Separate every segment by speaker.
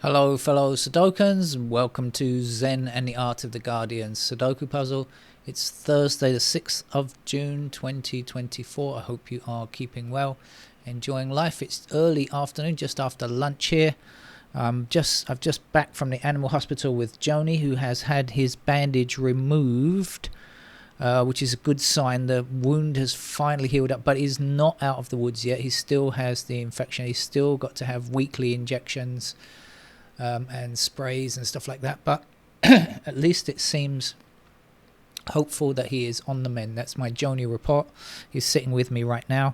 Speaker 1: Hello fellow Sudokans, welcome to Zen and the Art of the Guardian Sudoku puzzle. It's Thursday the 6th of June 2024. I hope you are keeping well, enjoying life. It's early afternoon, just after lunch here. I've just back from the animal hospital with Joni, who has had his bandage removed, which is a good sign. The wound has finally healed up, but he's not out of the woods yet. He still has the infection. He's still got to have weekly injections and sprays and stuff like that, but at least it seems hopeful that he is on the mend. That's my Joni report. He's sitting with me right now,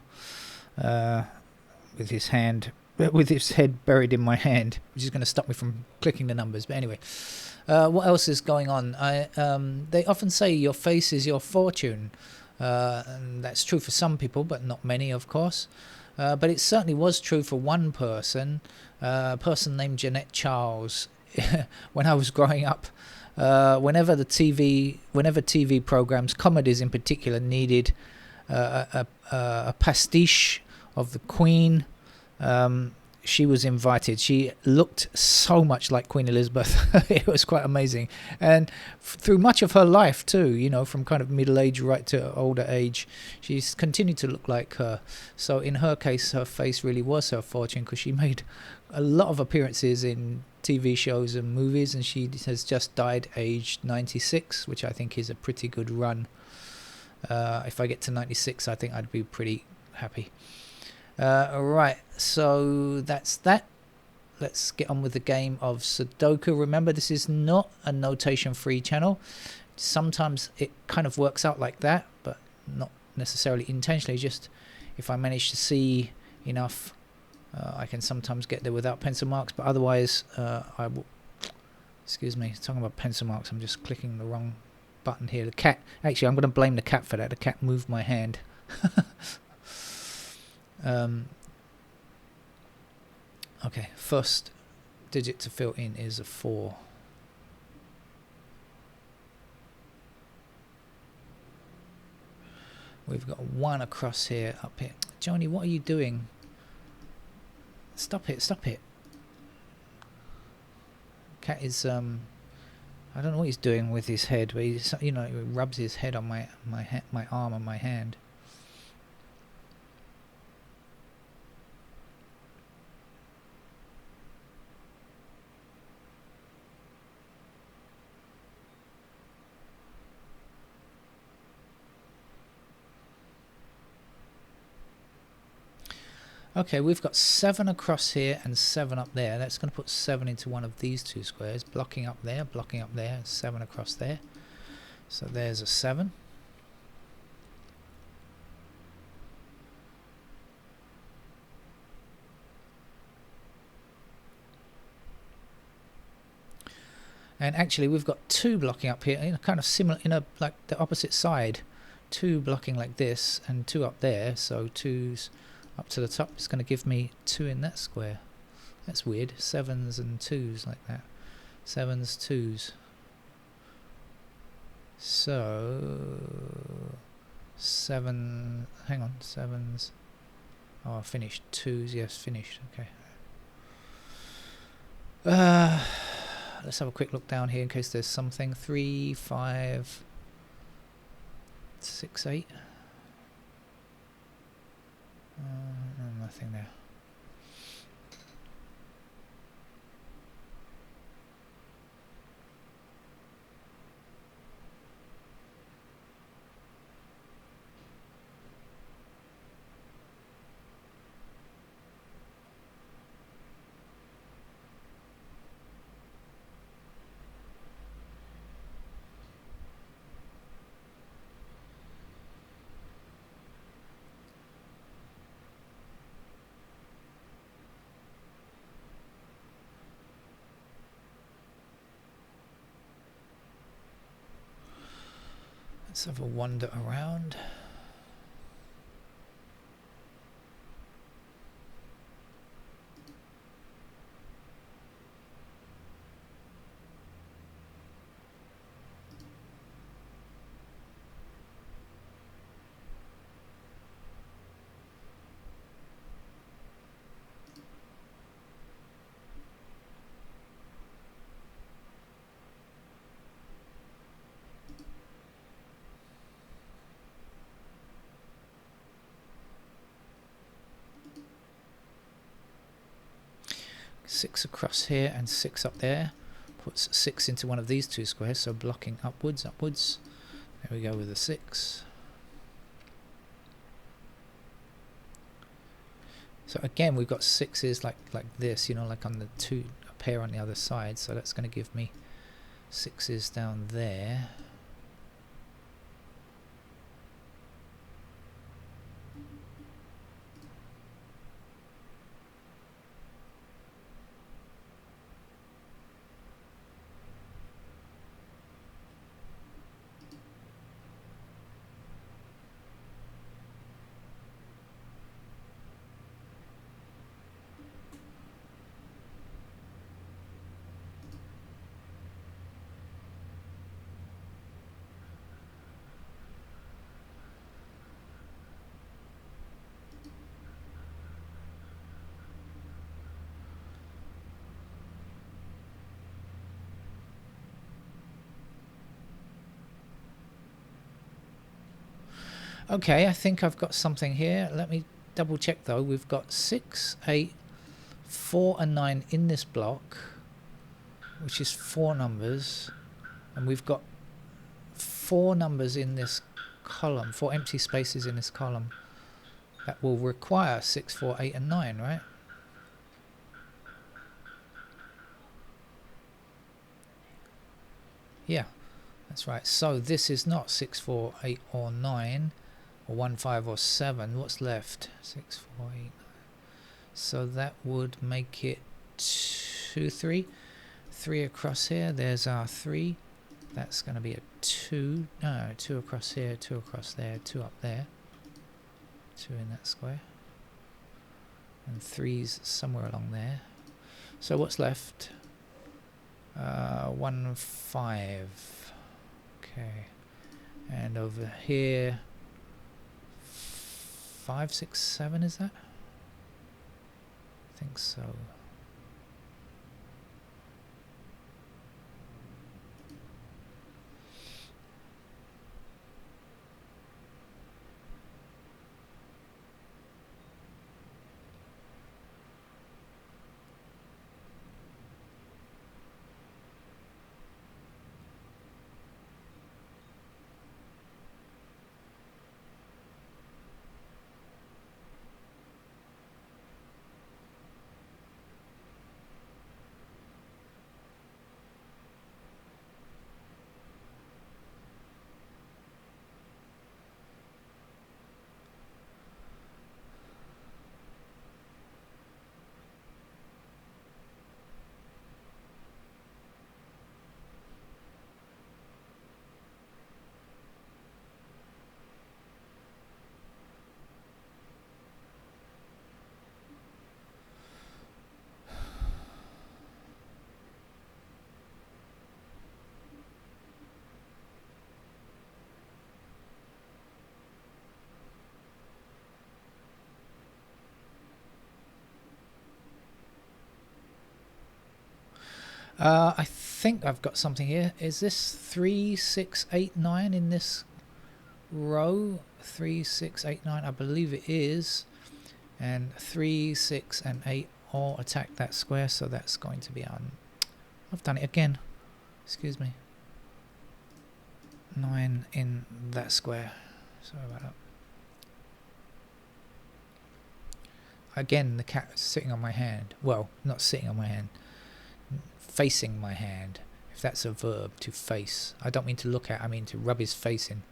Speaker 1: with his head buried in my hand, which is going to stop me from clicking the numbers. But anyway, what else is going on? They often say your face is your fortune, and that's true for some people, but not many, of course. But it certainly was true for one person, a person named Jeanette Charles. When I was growing up, whenever TV programs, comedies in particular, needed a pastiche of the Queen, she was invited. She looked so much like Queen Elizabeth. It was quite amazing. And through much of her life too, you know, from kind of middle age right to older age, she's continued to look like her. So in her case, her face really was her fortune, because she made a lot of appearances in TV shows and movies, and she has just died aged 96, which I think is a pretty good run. If I get to 96, I think I'd be pretty happy. Alright, so that's that. Let's get on with the game of Sudoku. Remember, this is not a notation-free channel. Sometimes it kind of works out like that, but not necessarily intentionally. Just if I manage to see enough, I can sometimes get there without pencil marks, but otherwise I will... Excuse me, talking about pencil marks, I'm just clicking the wrong button here. The cat... Actually, I'm going to blame the cat for that. The cat moved my hand. Okay, first digit to fill in is a 4. We've got 1 across here, up here. Joni, what are you doing? Stop it, stop it. Cat is, I don't know what he's doing with his head, but he's, you know, he rubs his head on my arm and my hand. Okay, we've got 7 across here and 7 up there. That's going to put 7 into one of these two squares. Blocking up there, 7 across there. So there's a 7. And actually we've got 2 blocking up here, in a kind of similar, like the opposite side. 2 blocking like this and 2 up there, so 2's up to the top. It's going to give me 2 in that square. That's weird. 7s and 2s like that. 7s, 2s. So 7. Hang on. 7s. Oh, finished. 2s. Yes, finished. Okay. Let's have a quick look down here in case there's something. 3, 5, 6, 8. Nothing there. Let's have a wander around. 6 across here and 6 up there. Puts 6 into one of these two squares, so blocking upwards, upwards. There we go with the 6. So again, we've got 6s like this, you know, like on the two, a pair on the other side. So that's going to give me 6s down there. Okay, I think I've got something here. Let me double check though. We've got 6, 8, 4 and 9 in this block, which is 4 numbers, and we've got 4 numbers in this column, 4 empty spaces in this column that will require 6, 4, 8 and 9, right? Yeah, that's right. So this is not 6, 4, 8 or 9 or 1, 5 or 7. What's left? 6, 4, 8, 9. So that would make it 2, 3. 3 across here. There's our 3. That's going to be a 2. No, 2 across here, 2 across there, 2 up there. 2 in that square. And 3's somewhere along there. So what's left? 1, 5. Okay. And over here, 5, 6, 7, is that? I think so. I think I've got something here. Is this 3, 6, 8, 9 in this row? 3, 6, 8, 9, I believe it is. And 3, 6 and 8 all attack that square, so that's going to be on. I've done it again. Excuse me. 9 in that square. Sorry about that. Again, the cat is sitting on my hand. Well, not sitting on my hand. Facing my hand, if that's a verb, to face. I don't mean to look at, I mean to rub his face in.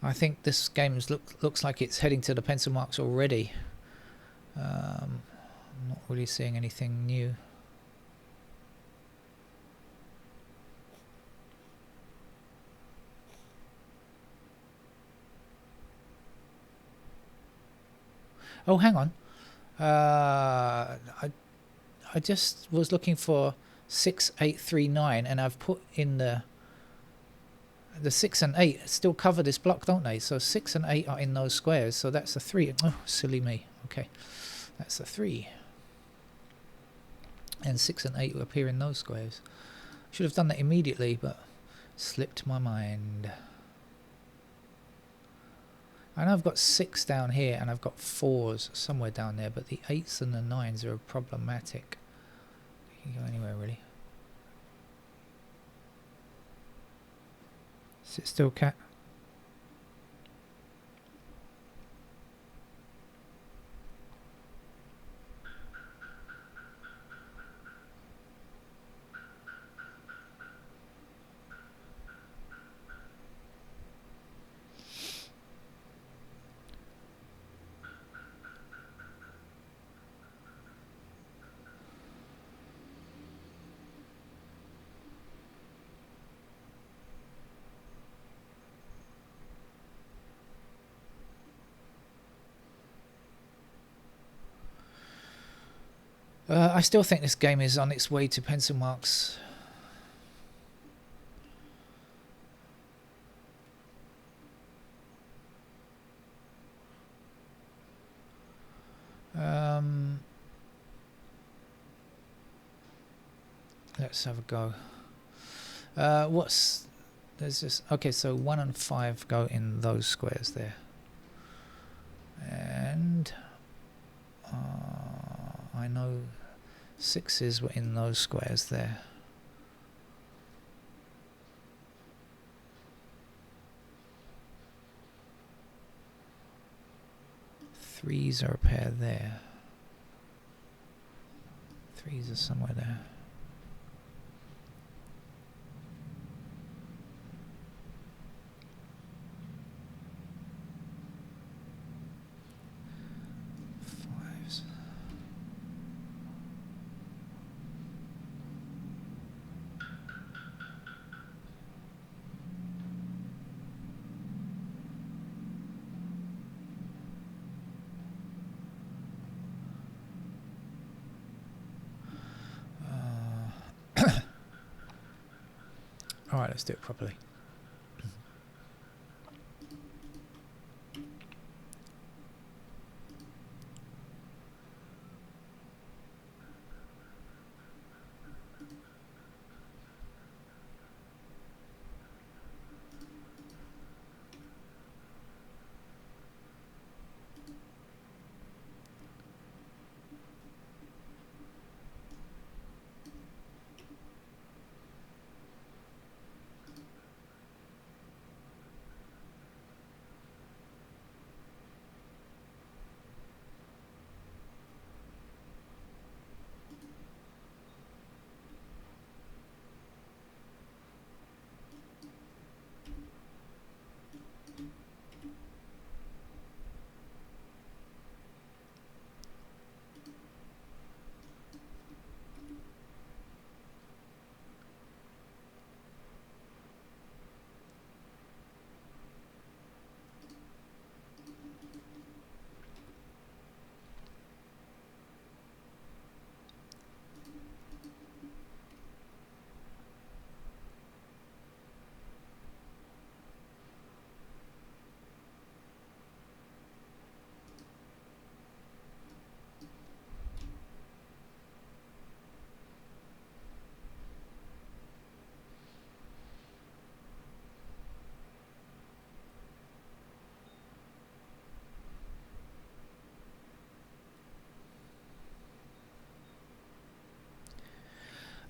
Speaker 1: I think this game looks like it's heading to the pencil marks already. I'm not really seeing anything new. Oh, hang on. I just was looking for 6839, and I've put in the 6 and 8 still cover this block, don't they? So 6 and 8 are in those squares, so that's a 3. Oh, silly me. Okay, that's a 3. And 6 and 8 will appear in those squares. Should have done that immediately, but slipped my mind. I know I've got 6 down here, and I've got 4s somewhere down there, but the 8s and the 9s are problematic. You can go anywhere, really. Sit still, cat. I still think this game is on its way to pencil marks. Let's have a go. There's this. Okay, so 1 and 5 go in those squares there, and I know 6s were in those squares there. Threes are a pair there. 3s are somewhere there. Alright, let's do it properly.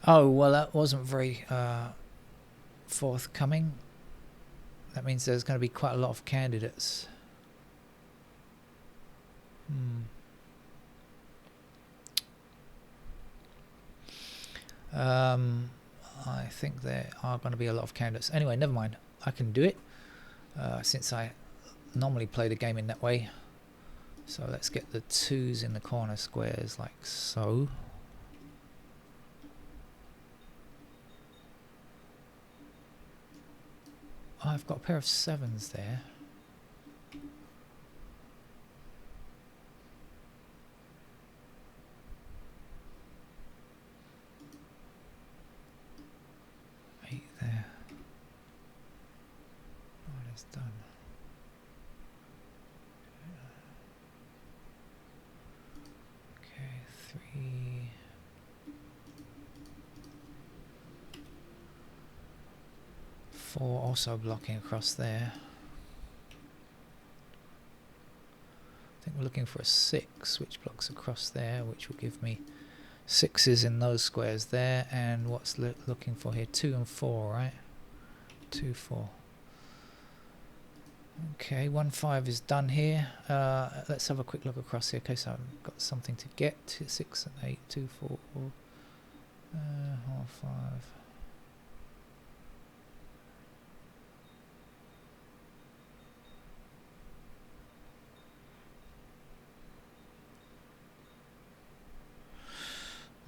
Speaker 1: Oh, well, that wasn't very forthcoming. That means there's going to be quite a lot of candidates. I think there are going to be a lot of candidates. Anyway, never mind. I can do it. since I normally play the game in that way. So let's get the 2s in the corner squares like so. Oh, I've got a pair of 7s there. There. Oh, that's done. Okay, 3. Four also blocking across there. I think we're looking for a 6 which blocks across there, which will give me 6s in those squares there. And what's looking for here? 2 and 4, right? 2, 4. Okay, 1, 5 is done here. Let's have a quick look across here in case I've got something to get. 6 and 8, 2, 4, 5.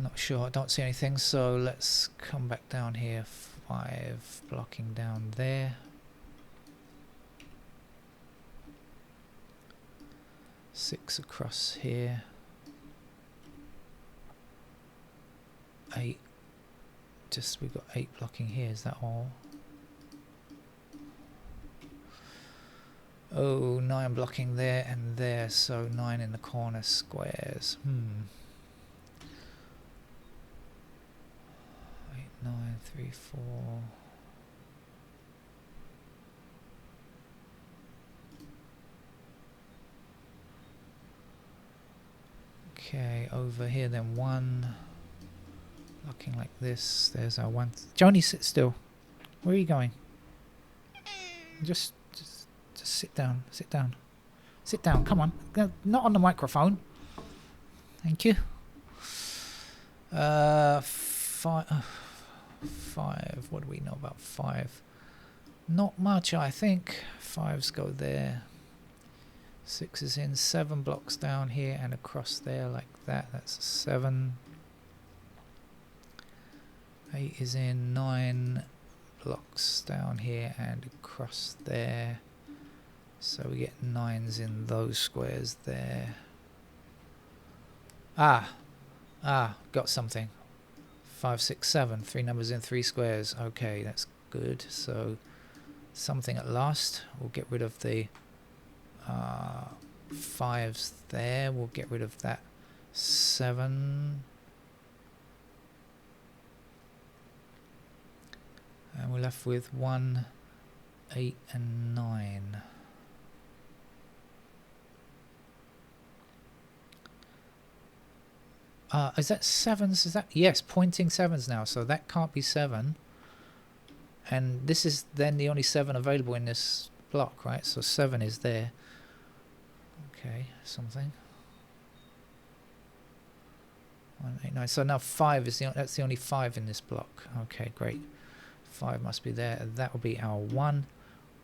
Speaker 1: Not sure, I don't see anything, so let's come back down here. 5 blocking down there. 6 across here. 8. Just we've got 8 blocking here, is that all? Oh, 9 blocking there and there, so 9 in the corner squares. 8, 9, 3, 4. Okay, over here then 1. Looking like this. There's our 1. Joni, sit still. Where are you going? Just sit down. Sit down. Sit down. Come on. Not on the microphone. Thank you. 5. 5. What do we know about 5? Not much, I think. 5s go there. 6 is in. 7 blocks down here and across there like that. That's a 7. 8 is in. 9 blocks down here and across there. So we get 9s in those squares there. Got something. 5, 6, 7. 3 numbers in 3 squares. Okay, that's good. So something at last. We'll get rid of the 5s there. We'll get rid of that 7. And we're left with 1, 8 and 9. Is that 7s? Is that, yes, pointing 7s now, so that can't be 7. And this is then the only 7 available in this block, right? So 7 is there. Okay, something. 1, 8, 9. So now 5 is that's the only 5 in this block. Okay, great. 5 must be there. That will be our 1.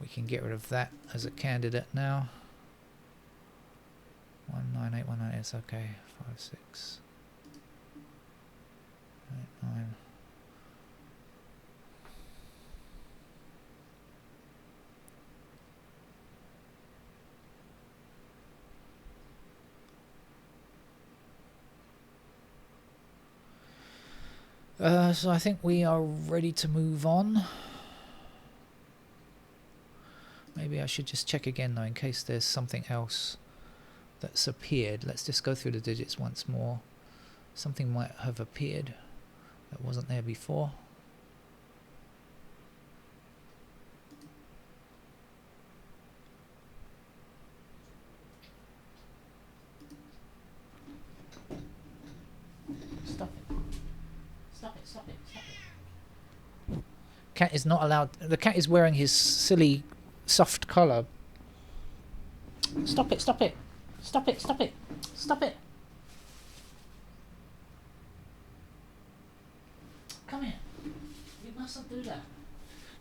Speaker 1: We can get rid of that as a candidate now. 1, 9, 8, 1, 9. It's okay. 5, 6. 8, 9. So I think we are ready to move on. Maybe I should just check again though in case there's something else that's appeared. Let's just go through the digits once more. Something might have appeared that wasn't there before. Stop it. Stop it, stop it, stop it. Cat is not allowed. The cat is wearing his silly soft collar. Stop it, stop it. Stop it, stop it. Stop it. Come here. You mustn't do that.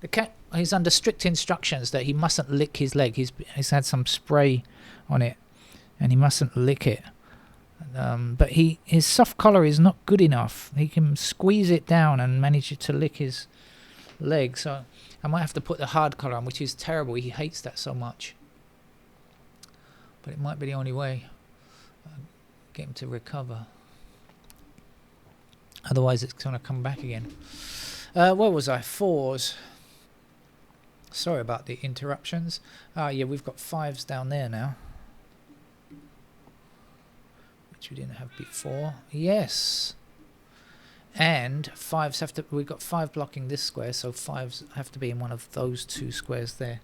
Speaker 1: The cat, he's under strict instructions that he mustn't lick his leg. He's had some spray on it, and he mustn't lick it. But his soft collar is not good enough. He can squeeze it down and manage to lick his leg. So I might have to put the hard collar on, which is terrible. He hates that so much. But it might be the only way. Get him to recover. Otherwise it's going to come back again. Where was I? 4s. Sorry about the interruptions. Yeah, we've got 5s down there now, which we didn't have before. Yes. And 5s have to... We've got 5 blocking this square, so 5s have to be in one of those 2 squares there.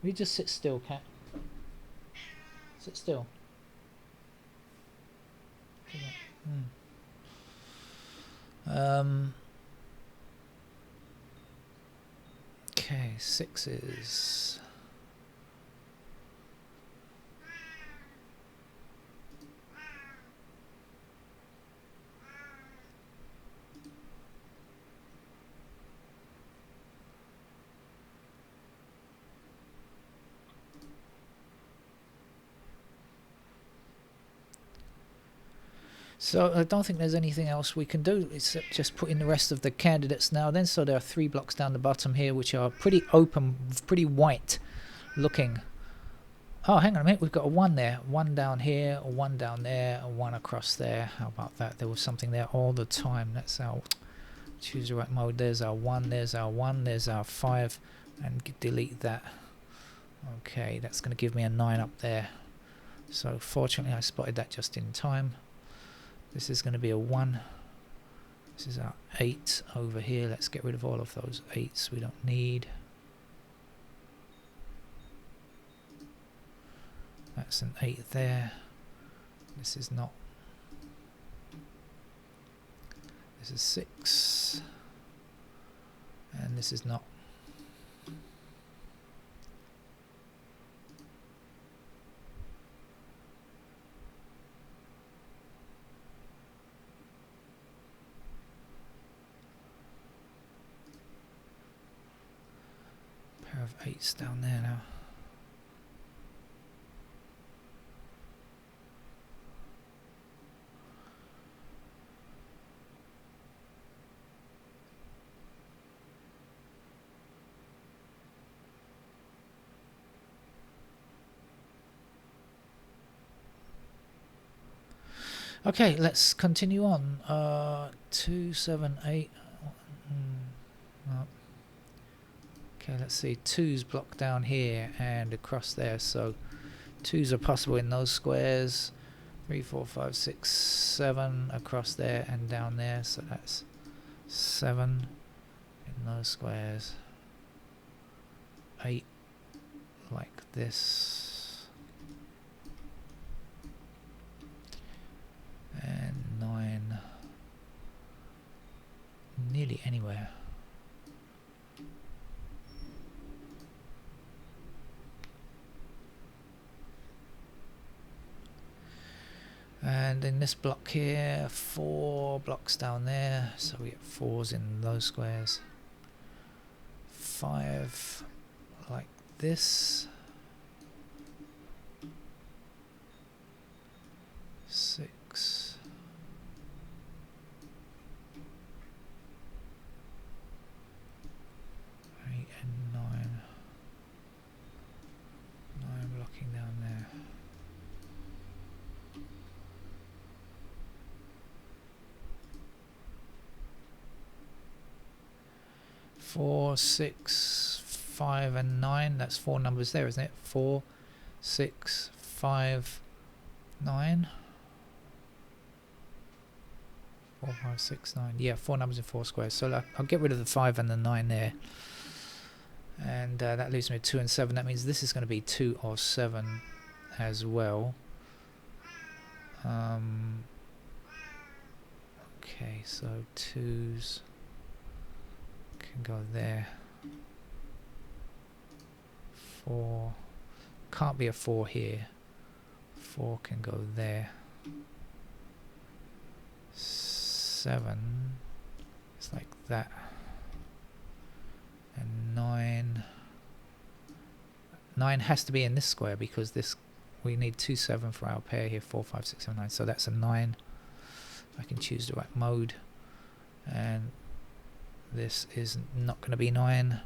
Speaker 1: Will you just sit still, cat? Sit still. Okay, 6s. So I don't think there's anything else we can do except just put in the rest of the candidates now then. So there are 3 blocks down the bottom here which are pretty open, pretty white looking. Oh, hang on a minute, we've got a 1 there. 1 down here, a 1 down there, a 1 across there. How about that? There was something there all the time. That's our choose the right mode. There's our 1, there's our 1, there's our 5, and delete that. Okay, that's going to give me a 9 up there. So fortunately I spotted that just in time. This is going to be a 1. This is our 8 over here. Let's get rid of all of those 8s we don't need. That's an 8 there. This is not. This is 6. And this is not. Pair of 8s down there now. Okay, let's continue on. 2, 7, 8. Okay, let's see. 2's blocked down here and across there. So 2's are possible in those squares. 3, 4, 5, 6, 7 across there and down there. So that's 7 in those squares. 8 like this. And 9 nearly anywhere. And in this block here, 4 blocks down there, so we get 4s in those squares. 5 like this. 6. 8 and 9. 9 blocking down there. 4, 6, 5 and 9. That's 4 numbers there, isn't it? 4, 6, 5, 9. 4, 5, 6, 9. Yeah, 4 numbers in 4 squares. So I'll get rid of the 5 and the 9 there. And that leaves me with 2 and 7. That means this is going to be 2 or 7 as well. Okay, so 2's can go there. 4 can't be a 4 here. 4 can go there. 7 it's like that. and 9. 9 has to be in this square because this we need 2 7 for our pair here. 4 5 6 7 9. So that's a 9. I can choose the right mode, and this is not going to be 9,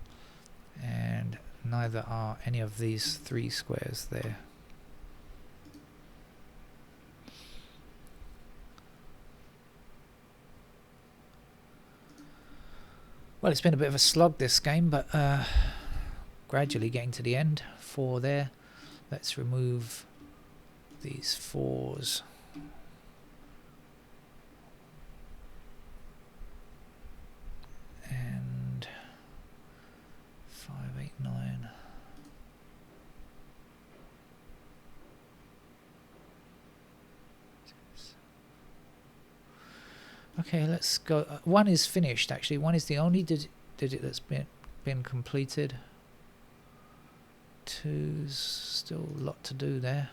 Speaker 1: and neither are any of these 3 squares there. Well, it's been a bit of a slog this game, but gradually getting to the end. 4 there. Let's remove these 4s. And 5 8 9. Okay, let's go. 1 is finished actually. 1 is the only digit that's been completed. 2's still a lot to do there.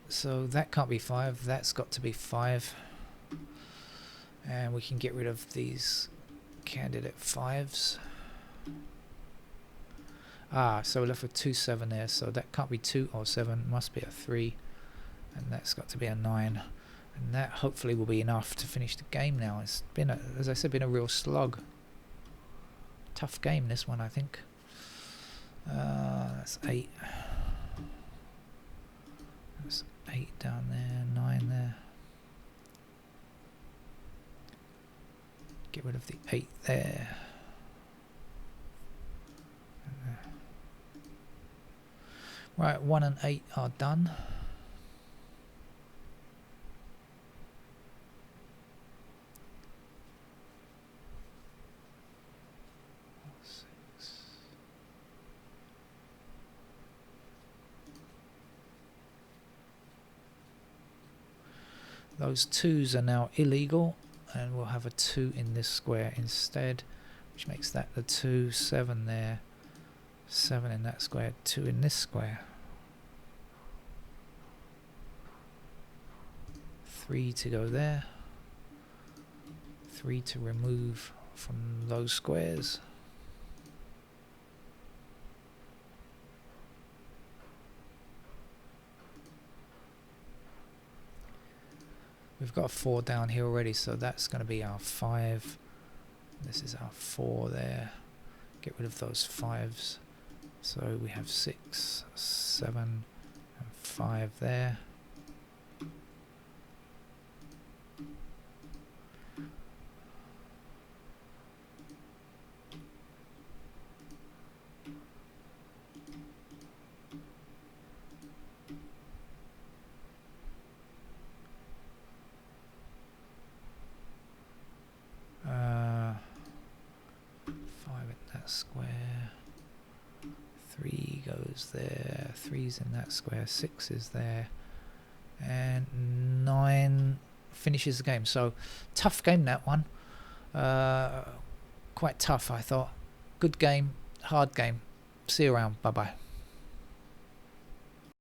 Speaker 1: So that can't be 5, that's got to be 5, and we can get rid of these candidate 5s. So we're left with 2 7 there, so that can't be 2 or 7, must be a 3, and that's got to be a 9, and that hopefully will be enough to finish the game now. It's been, as I said, been a real slog. Tough game this one, I think. That's 8. That's 8 down there, 9 there. Get rid of the 8 there. Right, 1 and 8 are done. Those 2's are now illegal, and we'll have a 2 in this square instead, which makes that the 2, 7 there, 7 in that square, 2 in this square. 3 to go there, 3 to remove from those squares. We've got a 4 down here already, so that's going to be our 5. This is our 4 there. Get rid of those 5's. So we have 6, 7, and 5 there. Square, 3 goes there, 3's in that square, 6 is there, and 9 finishes the game. So tough game, that one. Quite tough, I thought. Good game, hard game. See you around. Bye bye.